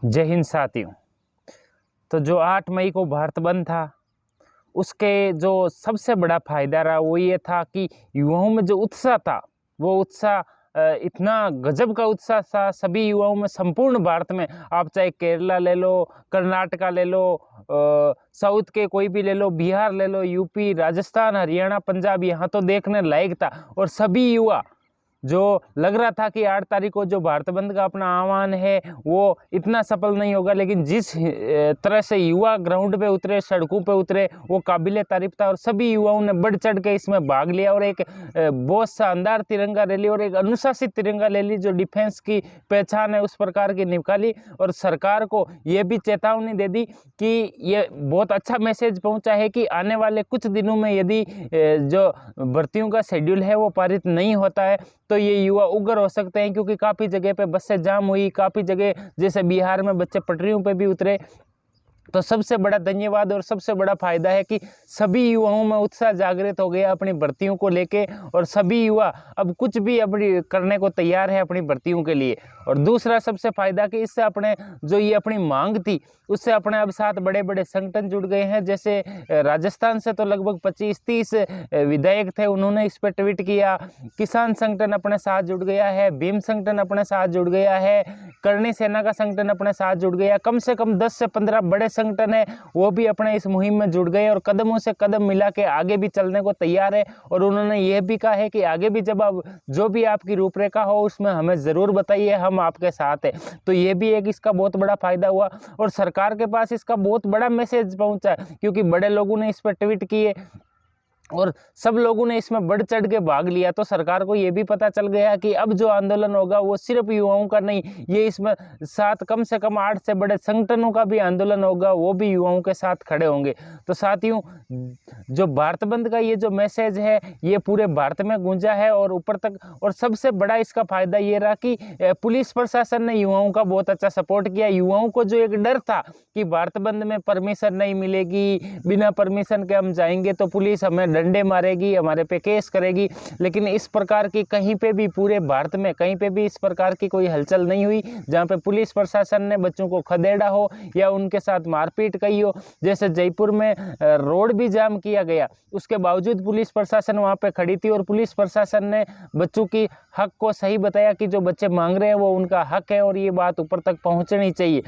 जय हिंद साथियों। तो जो 8 मई को भारत बंद था, उसके जो सबसे बड़ा फायदा रहा वो ये था कि युवाओं में जो उत्साह था, वो उत्साह इतना गजब का उत्साह था सभी युवाओं में। संपूर्ण भारत में आप चाहे केरला ले लो, कर्नाटका ले लो, साउथ के कोई भी ले लो, बिहार ले लो, यूपी, राजस्थान, हरियाणा, पंजाब, यहाँ तो देखने लायक था। और सभी युवा जो लग रहा था कि 8 तारीख को जो भारत बंद का अपना आह्वान है वो इतना सफल नहीं होगा, लेकिन जिस तरह से युवा ग्राउंड पे उतरे, सड़कों पे उतरे, वो काबिले तारीफ था। और सभी युवाओं ने बढ़ चढ़ के इसमें भाग लिया और एक बहुत शानदार तिरंगा रैली और एक अनुशासित तिरंगा रैली जो डिफेंस की पहचान है उस प्रकार की निकाली। और सरकार को ये भी चेतावनी दे दी कि ये बहुत अच्छा मैसेज पहुंचा है कि आने वाले कुछ दिनों में यदि जो भर्तियों का शेड्यूल है वो पारित नहीं होता है तो ये युवा उग्र हो सकते हैं, क्योंकि काफ़ी जगह पे बसें जाम हुई, काफ़ी जगह जैसे बिहार में बच्चे पटरियों पे भी उतरे। तो सबसे बड़ा धन्यवाद और सबसे बड़ा फायदा है कि सभी युवाओं में उत्साह जागृत हो गया अपनी भर्तियों को लेके, और सभी युवा अब कुछ भी अपनी करने को तैयार है अपनी भर्तियों के लिए। और दूसरा सबसे फायदा कि इससे अपने जो ये अपनी मांग थी उससे अपने अब साथ बड़े बड़े संगठन जुड़ गए हैं। जैसे राजस्थान से तो लगभग 25-30 विधायक थे, उन्होंने इस पर ट्वीट किया। किसान संगठन अपने साथ जुड़ गया है, भीम संगठन अपने साथ जुड़ गया है, करणी सेना का संगठन अपने साथ जुड़ गया। कम से कम 10 से 15 बड़े संगठन है वो भी अपने इस मुहिम में जुड़ गए और कदमों से कदम मिला के आगे भी चलने को तैयार है। और उन्होंने ये भी कहा है कि आगे भी जब आप जो भी आपकी रूपरेखा हो उसमें हमें ज़रूर बताइए, हम आपके साथ हैं। तो ये भी एक इसका बहुत बड़ा फायदा हुआ और सरकार के पास इसका बहुत बड़ा मैसेज पहुंचा, क्योंकि बड़े लोगों ने इस पर ट्वीट किए और सब लोगों ने इसमें बढ़ चढ़ के भाग लिया। तो सरकार को ये भी पता चल गया कि अब जो आंदोलन होगा वो सिर्फ युवाओं का नहीं, ये इसमें साथ कम से कम 8 से बड़े संगठनों का भी आंदोलन होगा, वो भी युवाओं के साथ खड़े होंगे। तो साथियों, जो भारत बंद का ये जो मैसेज है ये पूरे भारत में गूंजा है और ऊपर तक। और सबसे बड़ा इसका फायदा ये रहा कि पुलिस प्रशासन ने युवाओं का बहुत अच्छा सपोर्ट किया। युवाओं को जो एक डर था कि भारत बंद में परमिशन नहीं मिलेगी, बिना परमिशन के हम जाएंगे तो पुलिस हमें डंडे मारेगी, हमारे पे केस करेगी, लेकिन इस प्रकार की कहीं पे भी पूरे भारत में कहीं पे भी इस प्रकार की कोई हलचल नहीं हुई जहाँ पे पुलिस प्रशासन ने बच्चों को खदेड़ा हो या उनके साथ मारपीट की हो। जैसे जयपुर में रोड भी जाम किया गया, उसके बावजूद पुलिस प्रशासन वहाँ पे खड़ी थी और पुलिस प्रशासन ने बच्चों की हक को सही बताया कि जो बच्चे मांग रहे हैं वो उनका हक है और ये बात ऊपर तक पहुँचनी चाहिए।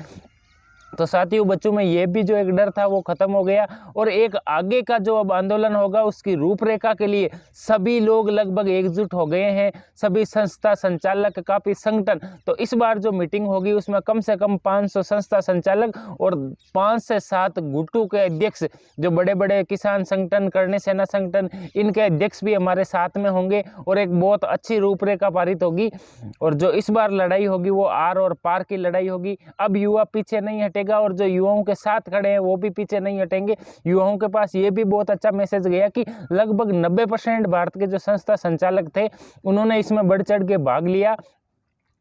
तो साथियों, बच्चों में ये भी जो एक डर था वो खत्म हो गया और एक आगे का जो अब आंदोलन होगा उसकी रूपरेखा के लिए सभी लोग लगभग एकजुट हो गए हैं। सभी संस्था संचालक, काफ़ी संगठन। तो इस बार जो मीटिंग होगी उसमें कम से कम 500 संस्था संचालक और 5 से 7 गुटों के अध्यक्ष, जो बड़े बड़े किसान संगठन, करणी सेना संगठन, इनके अध्यक्ष भी हमारे साथ में होंगे और एक बहुत अच्छी रूपरेखा पारित होगी। और जो इस बार लड़ाई होगी वो आर और पार की लड़ाई होगी। अब युवा पीछे नहीं हटे और जो युवाओं के साथ खड़े हैं वो भी पीछे नहीं हटेंगे। युवाओं के पास ये भी बहुत अच्छा मैसेज गया कि लगभग 90% भारत के जो संस्था संचालक थे उन्होंने इसमें बढ़ चढ़ के भाग लिया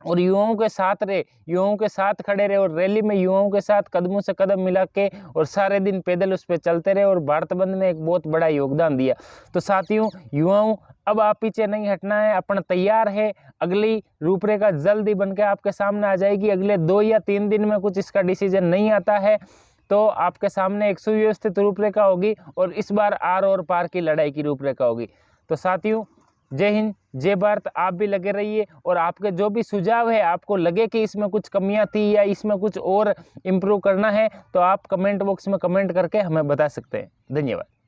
और युवाओं के साथ रहे, युवाओं के साथ खड़े रहे और रैली में युवाओं के साथ कदमों से कदम मिला के और सारे दिन पैदल उस पर चलते रहे और भारत बंद में एक बहुत बड़ा योगदान दिया। तो साथियों, युवाओं, अब आप पीछे नहीं हटना है, अपन तैयार है। अगली रूपरेखा जल्दी बनकर आपके सामने आ जाएगी। अगले 2 या 3 दिन में कुछ इसका डिसीजन नहीं आता है तो आपके सामने एक सुव्यवस्थित रूपरेखा होगी और इस बार आर और पार की लड़ाई की रूपरेखा होगी। तो साथियों, जय हिंद, जय भारत। आप भी लगे रहिए और आपके जो भी सुझाव है, आपको लगे कि इसमें कुछ कमियां थी या इसमें कुछ और इम्प्रूव करना है तो आप कमेंट बॉक्स में कमेंट करके हमें बता सकते हैं। धन्यवाद।